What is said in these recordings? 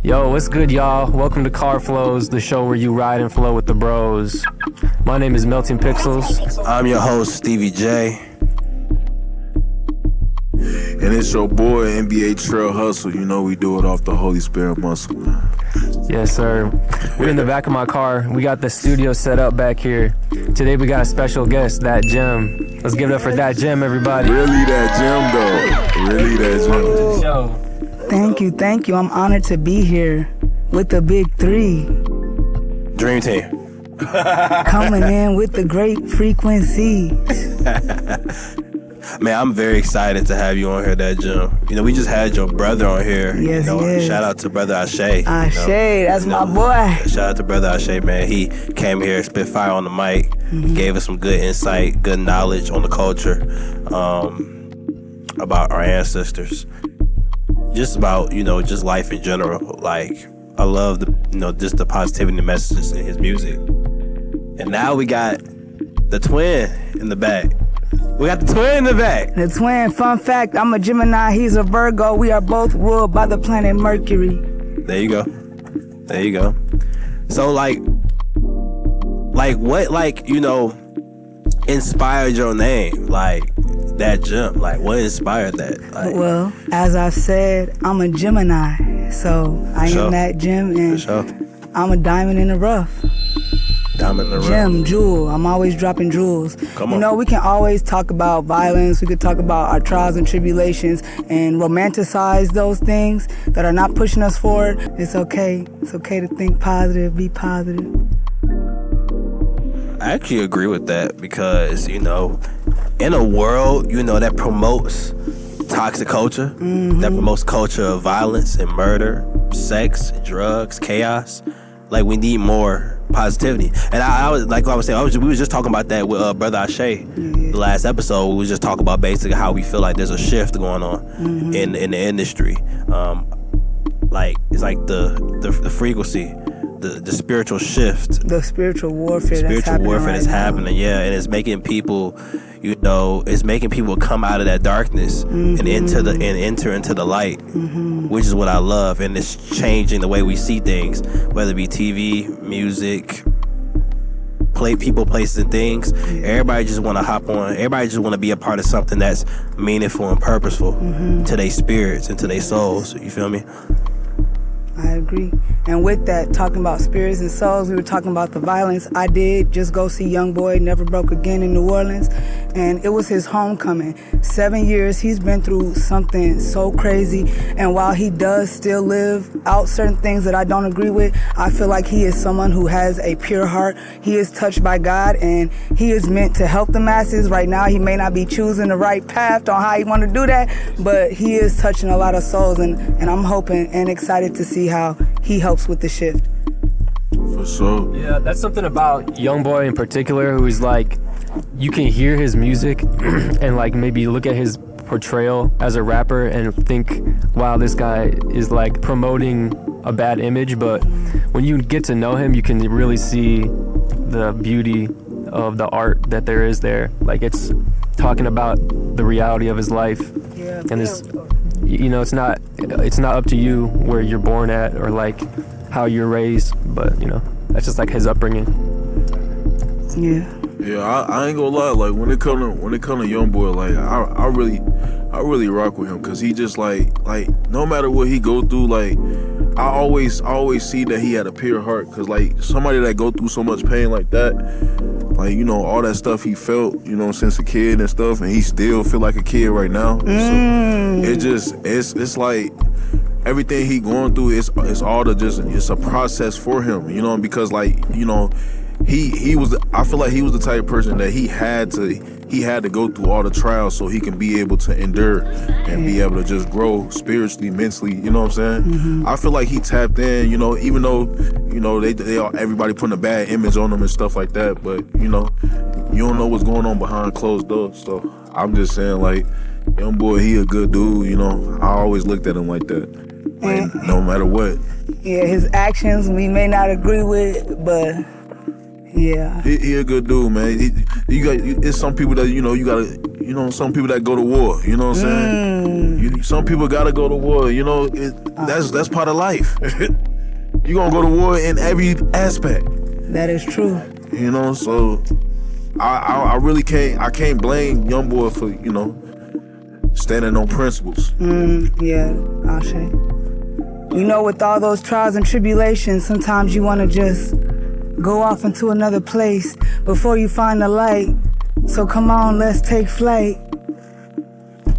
Yo, what's good, y'all? Welcome to Car Flows, the show where you ride and flow with the bros. My name is Melting Pixels. I'm your host, Stevie J. And it's your boy, NBA Trail Hustle. You know we do it off the Holy Spirit muscle, man. Yes, sir. We're in the back of my car. We got the studio set up back here. Today we got a special guest, ThatGem. Let's give it up for ThatGem, everybody. Really ThatGem, though. Really ThatGem. Thank you. I'm honored to be here with the big three. Dream Team. Coming in with the great frequency. Man, I'm very excited to have you on here, ThatGem. You know, we just had your brother on here. Yes, yes. Shout out to brother Ashe. That's my boy. Shout out to brother Ashe, man. He came here, spit fire on the mic, gave us some good insight, good knowledge on the culture, about our ancestors. Just about, just life in general. Like, I love just the positivity messages in his music. And now we got the twin in the back. The twin, fun fact, I'm a Gemini, he's a Virgo. We are both ruled by the planet Mercury. There you go. So, what, inspired your name? Like, ThatGem, like, what inspired that? Like, well, as I said, I'm a Gemini, so I am ThatGem, and I'm a diamond in the rough. Gem, jewel. I'm always dropping jewels. Come on. We can always talk about violence. We could talk about our trials and tribulations and romanticize those things that are not pushing us forward. It's okay. It's okay to think positive, be positive. I actually agree with that because, in a world, that promotes toxic culture, that promotes culture of violence and murder, sex, drugs, chaos, like, we need more positivity. And we was just talking about that with brother Ashe. The last episode, we was just talking about basically how we feel like there's a shift going on in the industry. It's like the frequency, the spiritual shift, the spiritual warfare that's happening. Yeah, and it's making people, it's making people come out of that darkness and enter into the light, which is what I love. And it's changing the way we see things, whether it be TV, music, people, places, and things. Everybody just want to hop on. Everybody just want to be a part of something that's meaningful and purposeful to their spirits and to their souls. You feel me? I agree. And with that, talking about spirits and souls, we were talking about the violence. I did just go see Young Boy, Never Broke Again in New Orleans, and it was his homecoming. 7 years, he's been through something so crazy, and while he does still live out certain things that I don't agree with, I feel like he is someone who has a pure heart. He is touched by God, and he is meant to help the masses. Right now, he may not be choosing the right path on how he want to do that, but he is touching a lot of souls, and I'm hoping and excited to see how he helps with the shift. For sure. Yeah, that's something about Youngboy in particular, who is like, you can hear his music and like maybe look at his portrayal as a rapper and think, wow, this guy is like promoting a bad image. But when you get to know him, you can really see the beauty of the art that there is there. Like, it's talking about the reality of his life. Yeah, and it's not up to you where you're born at or like how you're raised, but that's just like his upbringing. Yeah, I ain't gonna lie. Like, when it come to Young Boy, like, I really rock with him, cause he just like no matter what he go through, like, I always see that he had a pure heart, cause like somebody that go through so much pain like that, like, all that stuff he felt, since a kid and stuff, and he still feel like a kid right now. So it's like everything he going through is all it's a process for him, because like, I feel like he was the type of person that he had to go through all the trials so he can be able to endure and be able to just grow spiritually, mentally, you know what I'm saying? I feel like he tapped in, even though, they everybody putting a bad image on him and stuff like that, but, you don't know what's going on behind closed doors. So I'm just saying, like, Young Boy, he a good dude, I always looked at him like that, like, no matter what. Yeah, his actions we may not agree with, but yeah, he a good dude, man. It's some people that you you know, some people that go to war. You know what I'm saying? Some people gotta go to war. You know, that's part of life. You gonna go to war in every aspect. That is true. You know, so I really can't blame YoungBoy for, you know, standing on principles. Yeah, Ashe. You know, with all those trials and tribulations, sometimes you want to just go off into another place before you find the light. So come on, let's take flight.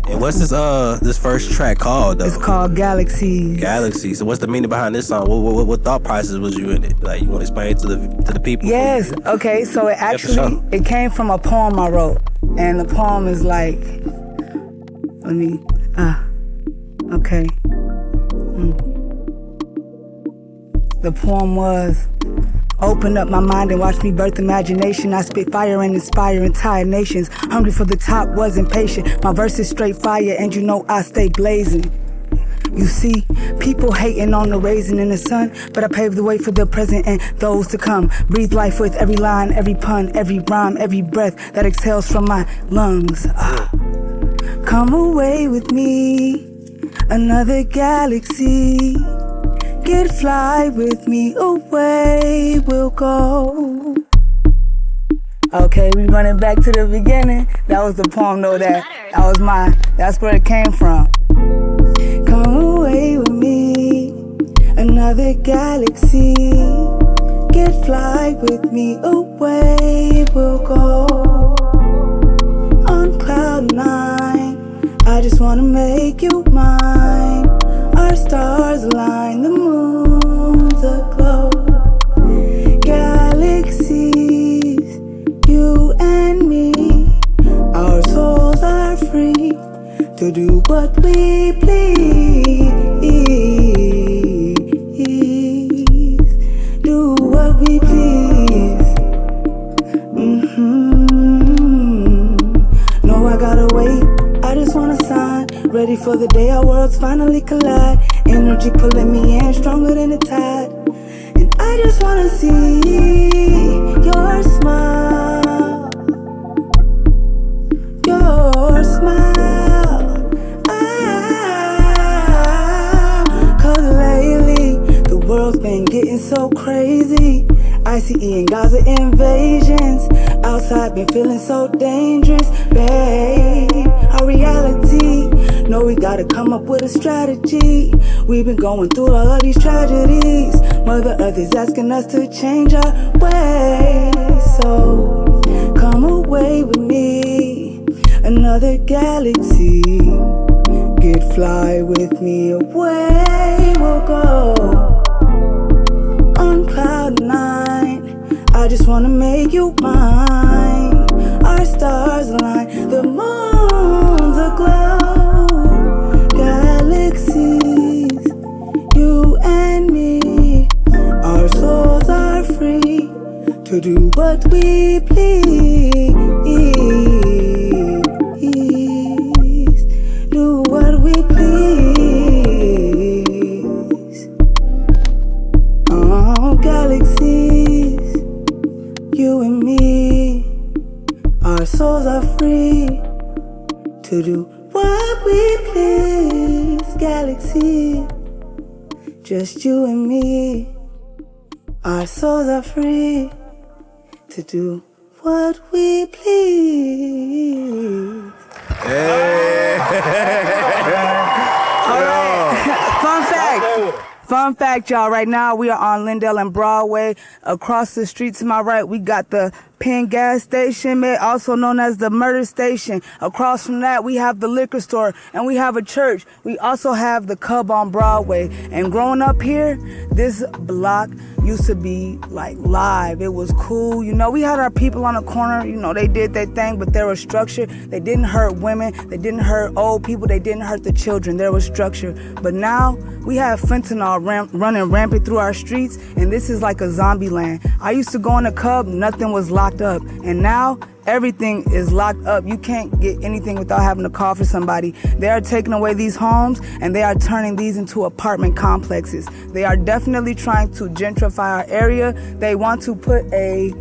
And what's this first track called, though? It's called Galaxies. Galaxies. So what's the meaning behind this song? What thought process was you in it? Like, you want to explain it to the people? Yes. Okay. So it actually it came from a poem I wrote, and the poem is like, okay. The poem was, open up my mind and watch me birth imagination. I spit fire and inspire entire nations. Hungry for the top, wasn't patient. My verse is straight fire and you know I stay blazing. You see, people hating on the raising in the sun, but I pave the way for the present and those to come. Breathe life with every line, every pun, every rhyme, every breath that exhales from my lungs. Come away with me, another galaxy. Get fly with me, away we'll go. Okay, we running back to the beginning. That was the poem, though, that's where it came from. Come away with me, another galaxy. Get fly with me, away we'll go. On cloud 9, I just wanna make you mine. Our stars align, the moon's aglow. Galaxies, you and me. Our souls are free to do what we please. Do what we please. No, I gotta wait. I just wanna sign. Ready for the day our worlds finally collide. Energy pulling me in stronger than the tide. And I just wanna see your smile. Your smile. Cause lately the world's been getting so crazy. ICE and Gaza invasions. Outside been feeling so dangerous, babe. Our reality, know we gotta come up with a strategy. We've been going through all of these tragedies. Mother Earth is asking us to change our ways. So come away with me, another galaxy. Get fly with me, away we'll go. On cloud 9, I just wanna make you mine. Our stars align, the moon's aglow. Galaxies, you and me. Our souls are free to do what we please. Do what we please. Oh, galaxies, you and me. Our souls are free to do what we please. Galaxy, just you and me. Our souls are free to do what we please. Hey. All right. Fun fact, y'all. Right now we are on Lindell and Broadway. Across the street to my right, we got the Penn gas station, also known as the murder station. Across from that, we have the liquor store and we have a church. We also have the Cub on Broadway. And growing up here, this block used to be like live. It was cool. You know, we had our people on the corner. You know, they did their thing, but there was structure. They didn't hurt women. They didn't hurt old people. They didn't hurt the children. There was structure. But now we have fentanyl running rampant through our streets, and this is like a zombie land. I used to go in the Cub, nothing was locked up. And now everything is locked up. You can't get anything without having to call for somebody. They are taking away these homes and they are turning these into apartment complexes. They are definitely trying to gentrify our area. They want to put a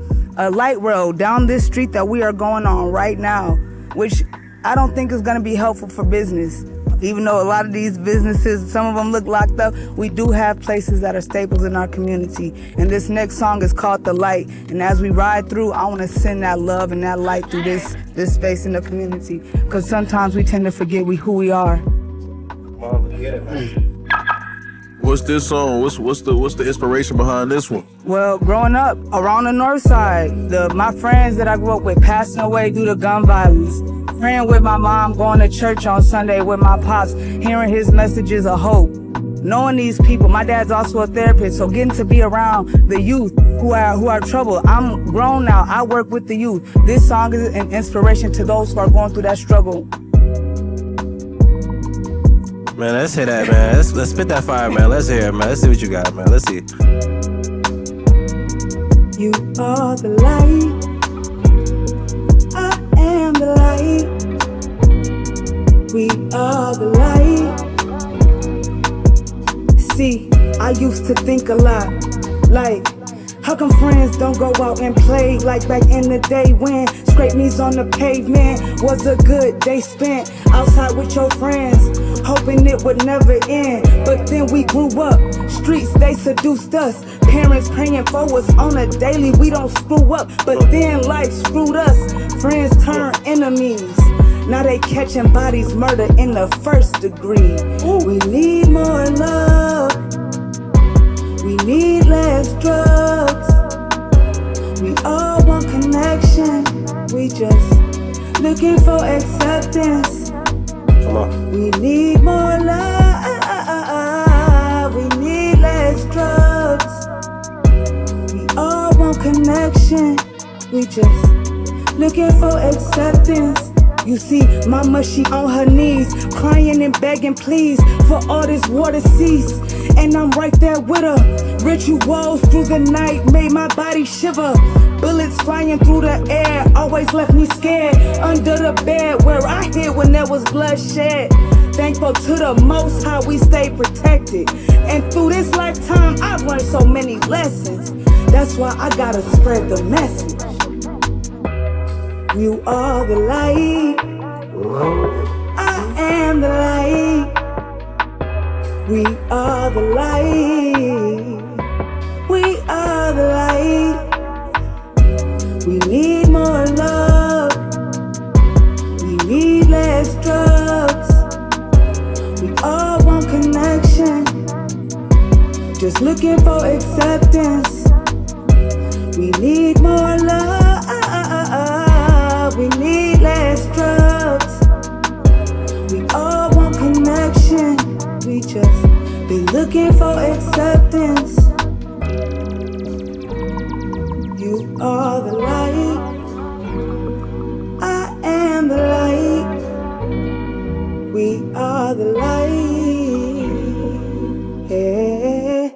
light rail down this street that we are going on right now, which I don't think it's gonna be helpful for business. Even though a lot of these businesses, some of them look locked up, we do have places that are staples in our community. And this next song is called The Light. And as we ride through, I want to send that love and that light through this space in the community. Because sometimes we tend to forget who we are. What's this song? What's the inspiration behind this one? Well, growing up around the north side, my friends that I grew up with passing away due to gun violence. Praying with my mom, going to church on Sunday with my pops, hearing his messages of hope. Knowing these people, my dad's also a therapist, so getting to be around the youth who are troubled. I'm grown now, I work with the youth. This song is an inspiration to those who are going through that struggle. Man, let's hear that, man. Let's spit that fire, man. Let's hear it, man. Let's see what you got, man. Let's see. You are the light. I am the light. We are the light. See, I used to think a lot, like, how come friends don't go out and play like back in the day when scrape knees on the pavement was a good day spent outside with your friends, hoping it would never end. But then we grew up, streets they seduced us, parents praying for us on a daily, we don't screw up. But then life screwed us, friends turn enemies. Now they catching bodies murder in the first degree. We need more love. We need less drugs. We all want connection. We just looking for acceptance. Come on. We need more love. We need less drugs. We all want connection. We just looking for acceptance. You see, mama, she on her knees, crying and begging please for all this war to cease. And I'm right there with her. Rituals through the night made my body shiver. Bullets flying through the air always left me scared. Under the bed where I hid when there was bloodshed. Thankful to the Most High we stay protected. And through this lifetime I've learned so many lessons. That's why I gotta spread the message. You are the light. I am the light. We are the light. We are the light. We need more love. We need less drugs. We all want connection. Just looking for acceptance. We need more love. We need less drugs. We all want connection. We just be looking for acceptance. You are the light. I am the light. We are the light. Yeah.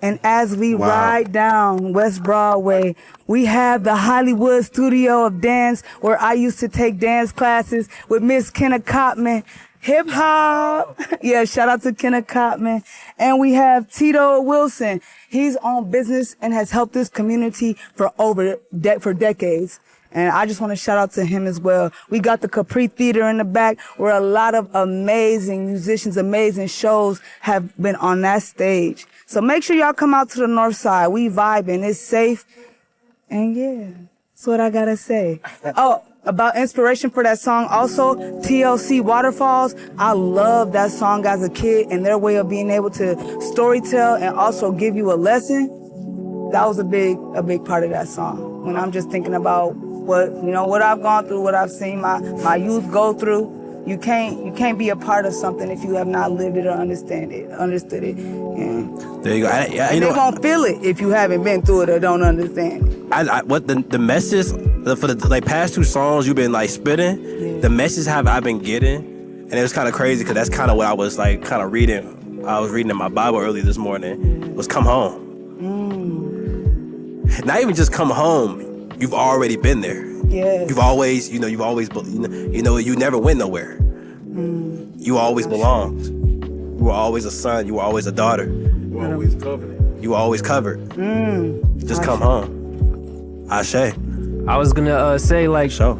And as we ride down West Broadway, we have the Hollywood Studio of Dance, where I used to take dance classes with Miss Kenna Cotman. Hip hop. Yeah, shout out to Kenna Cotman. And we have Tito Wilson. He's on business and has helped this community for decades. And I just want to shout out to him as well. We got the Capri Theater in the back, where a lot of amazing musicians, amazing shows have been on that stage. So make sure y'all come out to the north side. We vibing. It's safe. And yeah, that's what I gotta say. Oh, about inspiration for that song also, TLC Waterfalls. I love that song as a kid and their way of being able to storytell and also give you a lesson. That was a big part of that song. When I'm just thinking about what I've gone through, what I've seen my youth go through. You can't be a part of something if you have not lived it or understood it. And there you go. they won't feel it if you haven't been through it or don't understand it. What the message for the past two songs you've been spitting, yeah. The message I've been getting, and it was kind of crazy because that's kind of what I was reading. I was reading in my Bible early this morning. Was come home. Not even just come home. You've already been there. Yes. You never went nowhere. You always belonged. You were always a son. You were always a daughter. You were always covered. You were always covered. Just come home. Ashe. I was gonna say Show.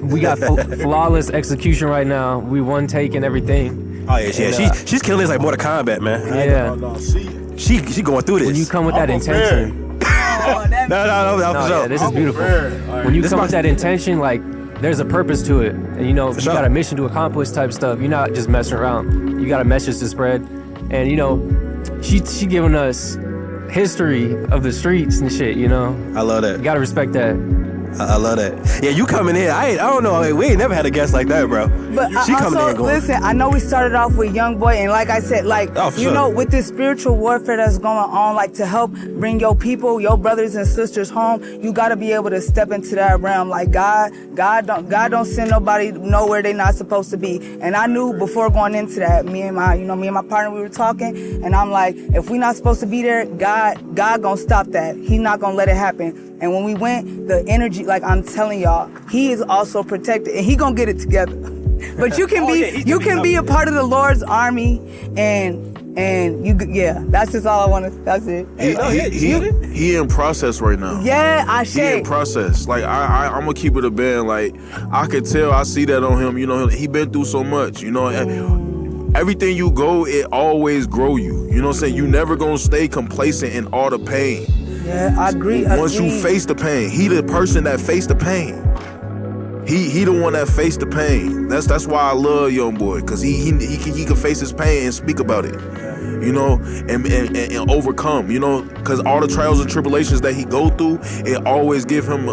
we got flawless execution right now. We one take and everything. Oh yeah. She's killing this like Mortal Kombat, man. Yeah. She going through this. When you come with that intention. No, this is beautiful. When you come with that intention, like there's a purpose to it, and you know you got a mission to accomplish type stuff. You're not just messing around. You got a message to spread, and you know she giving us history of the streets and shit. You know, I love that. You gotta respect that. I love that. Yeah, you coming in. I don't know. We ain't never had a guest like that, bro. But She coming in going. listen, I know we started off with Young Boy, and like I said, you know, with this spiritual warfare that's going on, like to help bring your people, your brothers and sisters home, you got to be able to step into that realm. Like God don't send nobody nowhere they not supposed to be. And I knew before going into that, me and my partner, we were talking, and I'm like, if we not supposed to be there, God gonna stop that. He not gonna let it happen. And when we went, the energy, like I'm telling y'all, he is also protected, and he gonna get it together. But you can be a part of the Lord's army, and that's just all I want to. That's it. He in process right now. Yeah, He in process. Like I'm gonna keep it a band. Like I could tell, I see that on him. You know, he been through so much. You know, everything you go, it always grow you. You know what I'm saying? You never gonna stay complacent in all the pain. Yeah, I agree. Once you face the pain, he the person that faced the pain. He the one that faced the pain. That's why I love Young Boy, cause he can face his pain and speak about it, you know, and overcome, you know, cause all the trials and tribulations that he go through, it always give him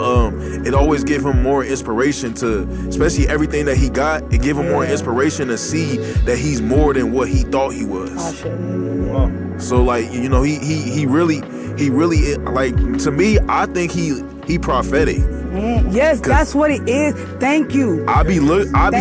more inspiration to, especially everything that he got. It give him more inspiration to see that he's more than what he thought he was. So like, you know, he really like, to me, I think he prophetic. Yes, that's what it is. Thank you. I be looking at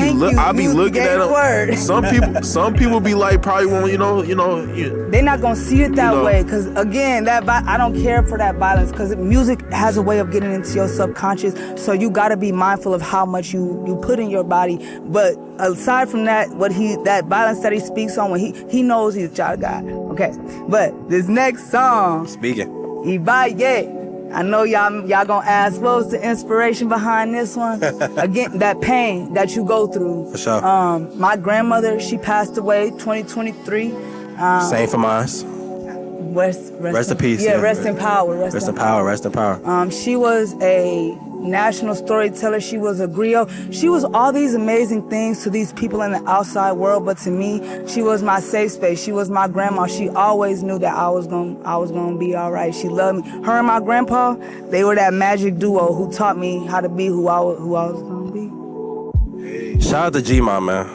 him. Some people be like, probably won't, you know. They're not gonna see it that way, because again, I don't care for that violence, because music has a way of getting into your subconscious. So you gotta be mindful of how much you put in your body. But aside from that, that violence that he speaks on, when he knows he's a child of God. Okay, but this next song, Speaking. Ibaye. I know y'all gonna ask, what was the inspiration behind this one? Again, that pain that you go through. For sure. My grandmother, she passed away 2023. Same for mine. Rest in peace. Yeah, rest in power. Rest in power. Rest in power. She was a national storyteller. She was a griot. She was all these amazing things to these people in the outside world, but to me, she was my safe space. She was my grandma. She always knew that I was gonna be all right. She loved me. Her and my grandpa, they were that magic duo who taught me how to be who I was gonna be. Shout out to G-Ma, man.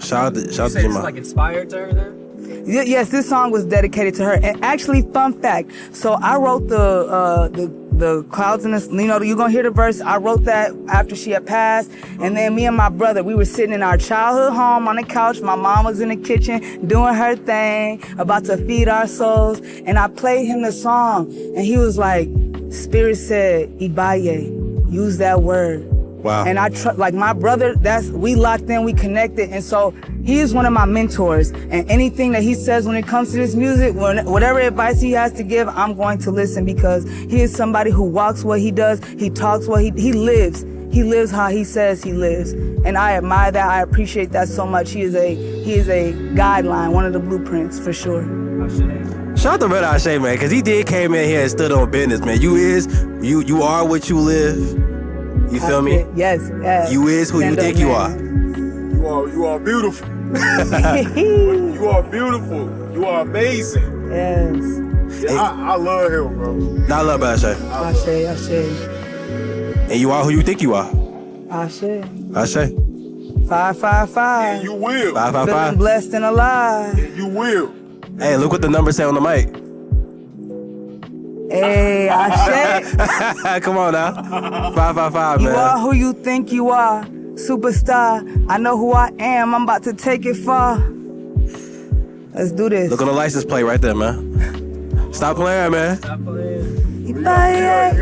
Shout out to G-Ma. It's like inspired to her then? Yes, this song was dedicated to her. And actually, fun fact, so I wrote the clouds in the, you know, you're gonna hear the verse. I wrote that after she had passed, and then me and my brother, we were sitting in our childhood home on the couch. My mom was in the kitchen doing her thing, about to feed our souls, and I played him the song, and he was like, Spirit said, Ibaye, use that word. Wow. And like my brother, we locked in, we connected, and so he is one of my mentors. And anything that he says when it comes to this music, whatever advice he has to give, I'm going to listen, because he is somebody who walks what he does, he talks what he lives. He lives how he says he lives, and I admire that. I appreciate that so much. He is a guideline, one of the blueprints for sure. Shout out to Brother Ashe, man, because he came in here and stood on business, man. You are what you live. You feel me? Yes. You is who you think you are. You are beautiful. You are beautiful. You are amazing. Yes. Yeah, I love him, bro. I love Ashe. Ashe. And you are who you think you are. Ashe. 555. And you will. 555. Feeling blessed and alive. And you will. Hey, look what the numbers say on the mic. Hey, Ashe. Come on now. 555, man. You are who you think you are. Superstar. I know who I am. I'm about to take it far. Let's do this. Look on the license plate right there, man. Stop playing, man. Bye.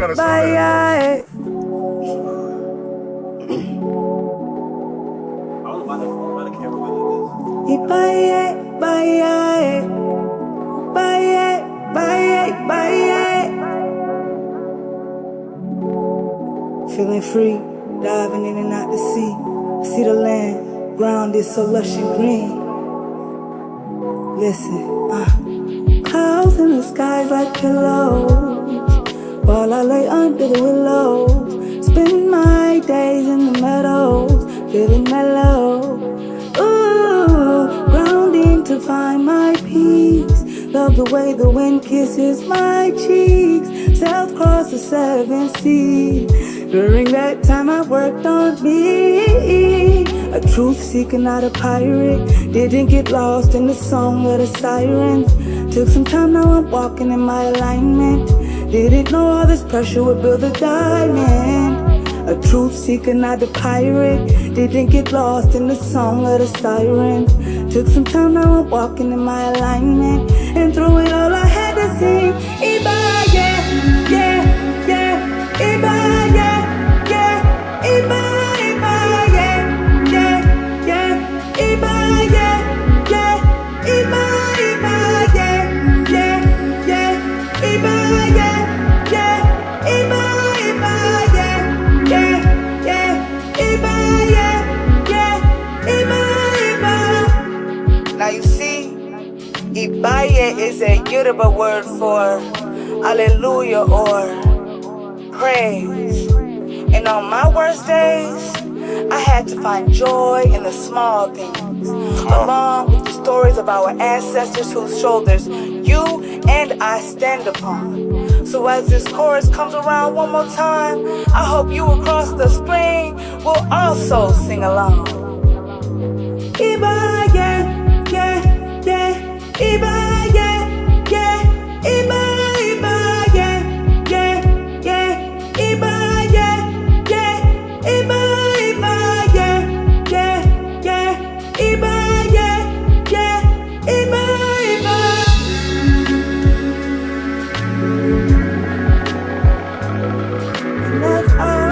Feeling free. diving in and out the sea. See the land, ground is so lush and green. Listen, clouds in the skies like pillows, while I lay under the willows, spend my days in the meadows, feeling mellow. Ooh, grounding to find my peace. Love the way the wind kisses my cheeks. Sailed across the 7 seas. During that time I worked on me. A truth seeker, not a pirate. Didn't get lost in the song of the sirens. Took some time, now I'm walking in my alignment. Didn't know all this pressure would build a diamond. A truth seeker, not a pirate. Didn't get lost in the song of the sirens. Took some time, now I'm walking in my alignment. And through it all I had to sing Iba, yeah, yeah, yeah. Iba, yeah, yeah. Iba, Iba, yeah, yeah, yeah. Iba, yeah, yeah. Iba, Iba, yeah, yeah, yeah. Iba, yeah, yeah. Iba, Iba, yeah, yeah, yeah. Iba, yeah, yeah. Iba, Iba. Now you see, Ibaye is a Yoruba word for hallelujah or praise. And on my worst days, I had to find joy in the small things, along with the stories of our ancestors whose shoulders you and I stand upon. So as this chorus comes around one more time, I hope you across the spring will also sing along. Iba, yeah, yeah, yeah. Iba, yeah, yeah. Iba, Iba, yeah, yeah, yeah. Iba, yeah, yeah. Iba, Iba, yeah, yeah, yeah. Iba, yeah, yeah. Iba, Iba. That's all.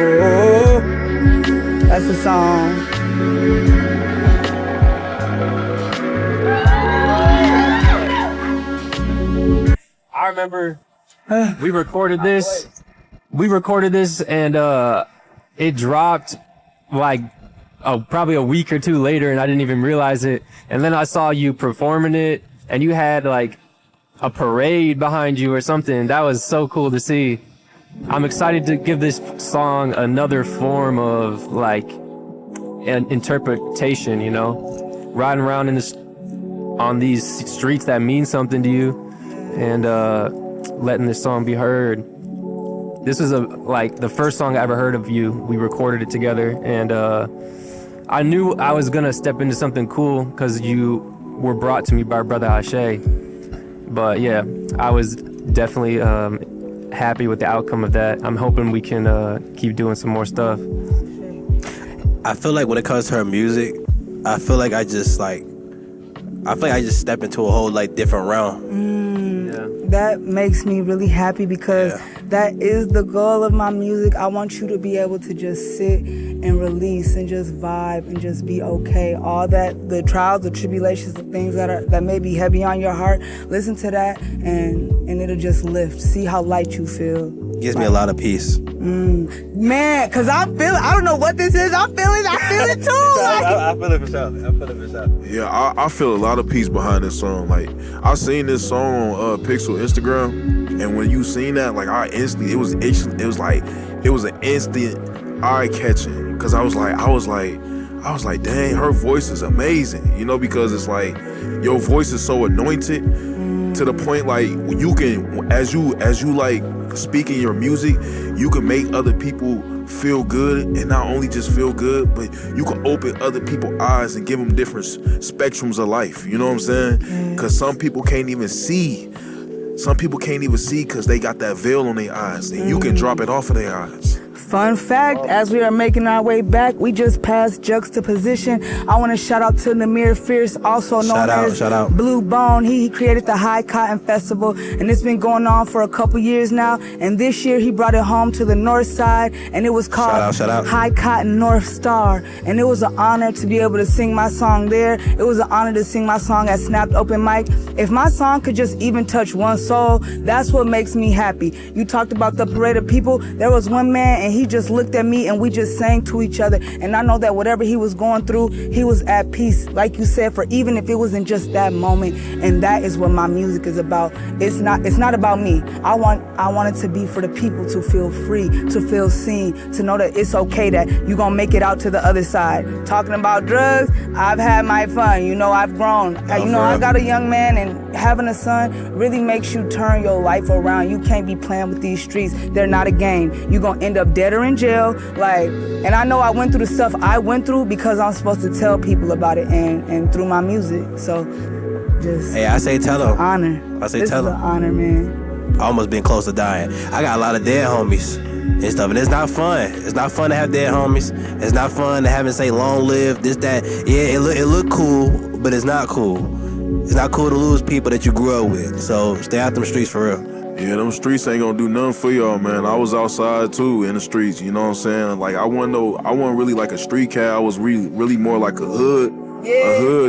Oh, that's the song. I remember we recorded this and it dropped like probably a week or two later, and I didn't even realize it. And then I saw you performing it, and you had like a parade behind you or something. That was so cool to see. I'm excited to give this song another form of like an interpretation, you know, riding around on these streets that mean something to you, and letting this song be heard. This is like the first song I ever heard of you. We recorded it together, and I knew I was gonna step into something cool because you were brought to me by Brother Ashe. But yeah, I was definitely happy with the outcome of that. I'm hoping we can keep doing some more stuff. I feel like when it comes to her music, I feel like I just step into a whole like different realm. That makes me really happy because that is the goal of my music. I want you to be able to just sit and release and just vibe and just be okay. All that, the trials, the tribulations, the things that may be heavy on your heart, listen to that and it'll just lift. See how light you feel. Gives me a lot of peace. Man, cause I don't know what this is. I feel it too. I feel it for sure. Yeah, I feel a lot of peace behind this song. Like, I seen this song on Pixel Instagram, and when you seen that, like, it was an instant eye catching. Cause I was like, dang, her voice is amazing. You know, because it's like your voice is so anointed to the point like you can, as you like speaking your music, you can make other people feel good, and not only just feel good, but you can open other people's eyes and give them different spectrums of life. You know what I'm saying? Because some people can't even see because they got that veil on their eyes, and you can drop it off of their eyes. Fun fact, as we are making our way back, we just passed Juxtaposition. I want to shout out to Namir Fierce, also known as Shout out. Blue Bone. He created the High Cotton Festival, and it's been going on for a couple years now. And this year he brought it home to the north side, and it was called Shout out. High Cotton North Star. And it was an honor to be able to sing my song there. It was an honor to sing my song at Snapped Open Mic. If my song could just even touch one soul, that's what makes me happy. You talked about the parade of people. There was one man, and he just looked at me, and we just sang to each other. And I know that whatever he was going through, he was at peace, like you said, for even if it wasn't just that moment. And that is what my music is about. It's not about me. I want it to be for the people to feel free, to feel seen, to know that it's okay, that you're gonna make it out to the other side. Talking about drugs, I've had my fun. You know, I've grown. I got a young man, and having a son really makes you turn your life around. You can't be playing with these streets. They're not a game. You're gonna end up dead or in jail. And I know I went through the stuff I went through because I'm supposed to tell people about it and through my music. So just Hey, I say tell them. honor. I say This tell is them. an honor, man. I almost been close to dying. I got a lot of dead homies and stuff, and it's not fun. It's not fun to have dead homies. It's not fun to have them say long live, this, that. Yeah, it look cool, but it's not cool. It's not cool to lose people that you grew up with. So stay out them streets for real. Yeah, them streets ain't gonna do nothing for y'all, man. I was outside too in the streets, you know what I'm saying? Like I wasn't really like a street cat. I was really more like a hood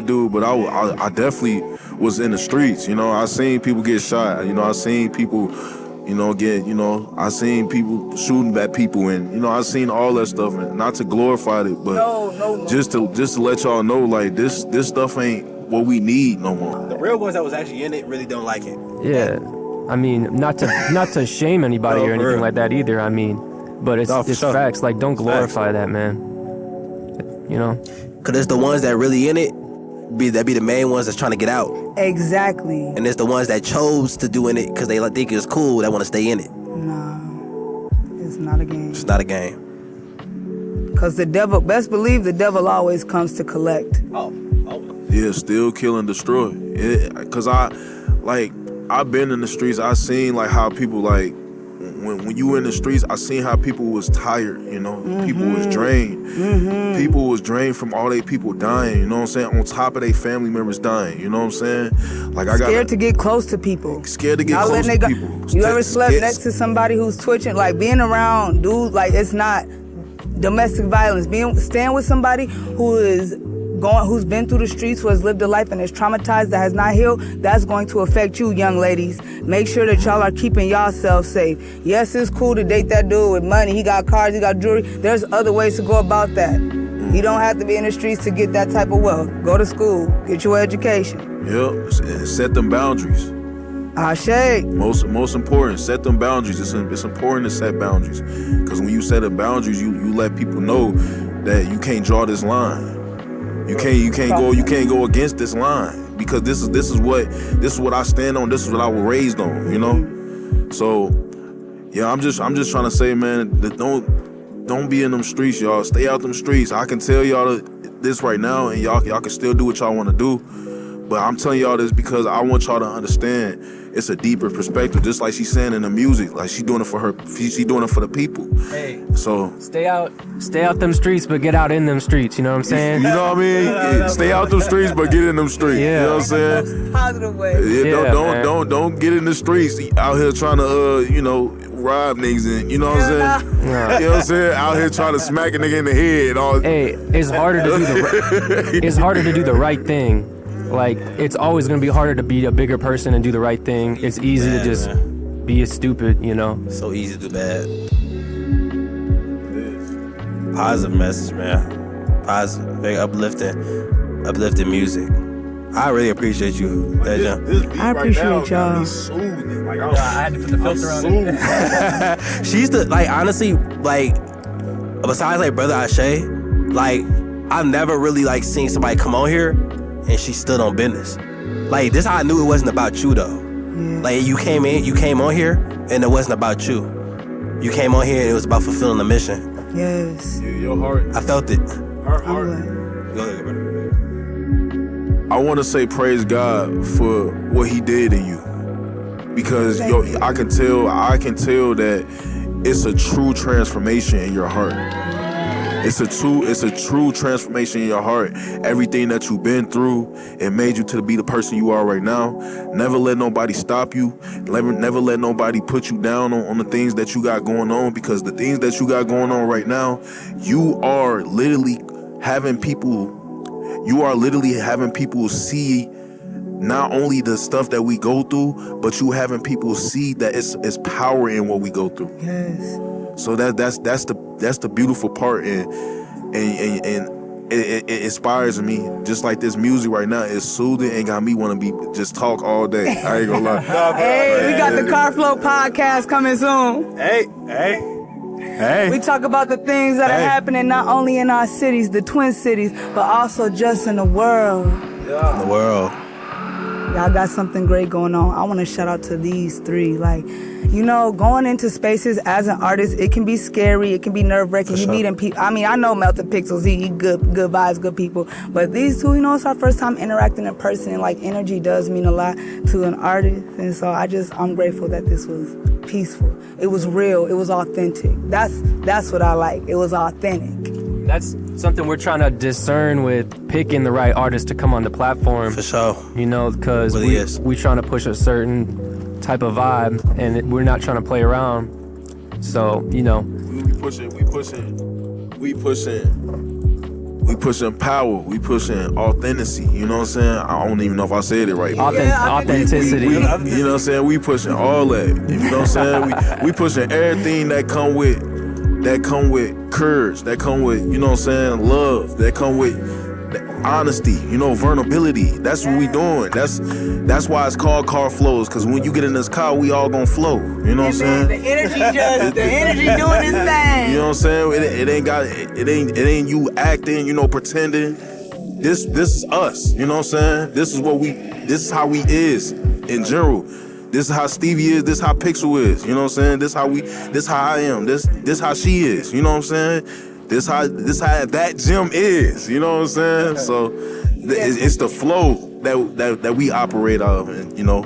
dude. But I definitely was in the streets. You know, I seen people get shot. You know, I seen people, I seen people shooting at people, and I seen all that stuff. And not to glorify it, but No. just to let y'all know, like this stuff ain't what we need no more. The real ones that was actually in it really don't like it. Yeah, I mean, not to shame anybody No, or for anything real. like that either. I mean, but it's No, for sure. facts. Like, don't glorify that, man. You know. Cause it's the ones that really in it, be the main ones that's trying to get out, Exactly. and it's the ones that chose to do in it because they think it's cool, that want to stay in it. No, it's not a game. It's not a game. Cause the devil, best believe the devil always comes to collect. Yeah, still kill and destroy. Cause I've been in the streets. I seen like how people like when you in the streets. I seen how people was tired. People was drained. People was drained from all they people dying. You know what I'm saying? On top of their family members dying. You know what I'm saying? Like Scared to get close to people. Scared to get Not close letting to it people. go. You ever slept next to somebody who's twitching? Like being around, dude. Like it's not domestic violence. Staying with somebody who's been through the streets, who has lived a life and is traumatized, that has not healed, that's going to affect you, young ladies. Make sure that y'all are keeping yourselves safe. Yes, it's cool to date that dude with money. He got cars, he got jewelry. There's other ways to go about that. You don't have to be in the streets to get that type of wealth. Go to school, get your education. Yep, and set them boundaries. Ashe. Most important, set them boundaries. It's important to set boundaries, because when you set the boundaries, you let people know that you can't draw this line. You can't go against this line, because this is what I stand on. This is what I was raised on. So yeah, I'm just trying to say, man, that don't be in them streets, y'all. Stay out them streets. I can tell y'all this right now, and y'all can still do what y'all want to do. But I'm telling y'all this because I want y'all to understand it's a deeper perspective. Just like she's saying in the music, like she's doing it for the people. Hey, so stay out them streets, but get out in them streets. You know what I'm saying? You know what I mean? Yeah, stay out them streets, but get in them streets. Yeah. You know what I'm saying? Positive way. Yeah, don't get in the streets out here trying to rob niggas and you know what I'm saying? Yeah. You know what I'm saying? Out here trying to smack a nigga in the head and all. Hey, it's harder to do the right thing. Like, it's always gonna be harder to be a bigger person and do the right thing. It's easy to just be a stupid, So easy to do bad. Positive message, man. Positive, very uplifting music. I really appreciate you, ThatGem. I appreciate y'all. I had to put the filter on it. She's honestly, besides Brother Ashe, I've never really seen somebody come on here and she stood on business. This how I knew it wasn't about you though. Yeah. You came on here and it wasn't about you. You came on here and it was about fulfilling the mission. Yes. Yeah, your heart. I felt it. Her heart. Go ahead, brother. I want to say praise God for what He did in you, because I can tell that it's a true transformation in your heart. It's a true transformation in your heart. Everything that you've been through, it made you to be the person you are right now. Never let nobody stop you. Never let nobody put you down on the things that you got going on, because the things that you got going on right now, you are literally having people see not only the stuff that we go through, but you having people see that it's power in what we go through. Yes. So that's the beautiful part, and it inspires me. Just like this music right now is soothing and got me want to be just talk all day. I ain't gonna lie. Hey, we got the Car Flow podcast coming soon. Hey. We talk about the things that are happening not only in our cities, the Twin Cities, but also just in the world. In the world. Y'all got something great going on. I want to shout out to these three. Like, you know, going into spaces as an artist, it can be scary. It can be nerve-wracking. You meeting people. I mean, I know Melted Pixels. He good vibes, good people. But these two, you know, it's our first time interacting in person. And, like, energy does mean a lot to an artist. And so I'm grateful that this was peaceful. It was real. It was authentic. That's what I like. It was authentic. That's something we're trying to discern with picking the right artist to come on the platform. For sure. You know, because Really we trying to push a certain type of vibe, and we're not trying to play around. So, you know. We pushing power. We pushing authenticity. You know what I'm saying? I don't even know if I said it right. Authenticity. You know what I'm saying? We pushing all that. You know what I'm saying? We pushing everything that come with courage, that come with, you know what I'm saying, love, that come with honesty, you know, vulnerability. That's what we doing. That's why it's called Car Flows, because when you get in this car, we all gonna flow. You know what I'm saying? The energy doing this thing. You know what I'm saying? It ain't you acting, you know, pretending. This is us. You know what I'm saying? This is how we is in general. This is how Stevie is. This is how Pixel is. You know what I'm saying? This how I am. This how she is. You know what I'm saying? This how ThatGem is. You know what I'm saying? So it's the flow that we operate out of, and you know,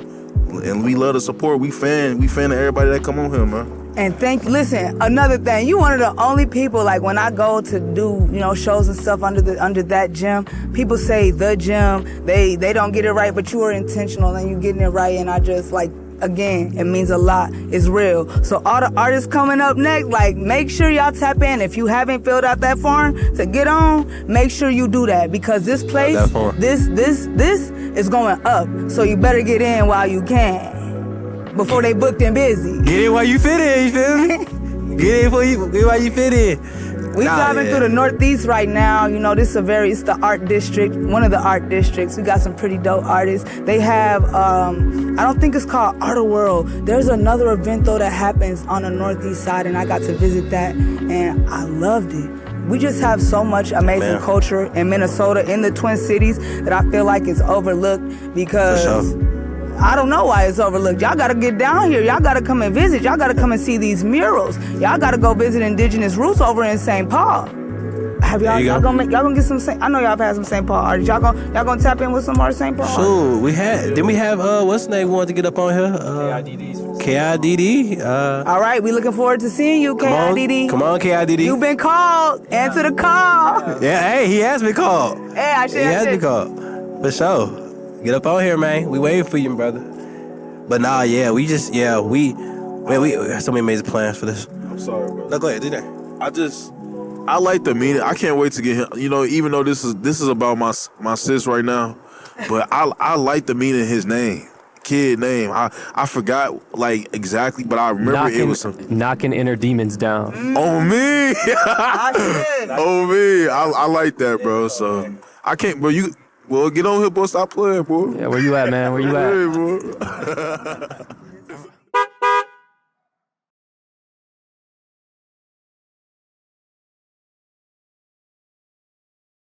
and we love the support. We fan of everybody that come on here, man. And listen, another thing, you one of the only people, like when I go to do, you know, shows and stuff under ThatGem, people say the gem, they don't get it right, but you are intentional and you getting it right, and I just like, again, it means a lot. It's real. So all the artists coming up next, like, make sure y'all tap in. If you haven't filled out that form to get on, make sure you do that, because this place, this is going up. So you better get in while you can, before they booked and busy. Get in while you fit in, you feel me? Get in while you fit in. We driving through the Northeast right now. You know, it's the art district, one of the art districts. We got some pretty dope artists. They have, I don't think it's called Art of World. There's another event though that happens on the Northeast side, and I got to visit that, and I loved it. We just have so much amazing culture in Minnesota, in the Twin Cities, that I feel like it's overlooked, because I don't know why it's overlooked. Y'all gotta get down here. Y'all gotta come and visit. Y'all gotta come and see these murals. Y'all gotta go visit indigenous roots over in St. Paul. Have y'all gonna get some? I know y'all have had some St. Paul artists. Y'all gonna tap in with some more St. Paul? Sure, we had. Didn't we have what's the name? Wanted to get up on here? KIDD. All right, we looking forward to seeing you, KIDD. Come on, KIDD. You've been called. Answer the call. Yeah, hey, he has been called. Hey, He has been called. For sure. Get up on here, man. We waiting for you, brother. But nah, yeah, we have so many amazing plans for this. I'm sorry, bro. No, go ahead, do that. I like the meaning. I can't wait to get him. You know, even though this is about my sis right now, but I like the meaning of his name, kid name. I forgot like exactly, but I remember it was something. Knocking inner demons down. On me. On me. I like that, bro. So I can't, bro. Well, get on here, boy. Stop playing, boy. Yeah, where you at, man? Where you at? Hey, boy.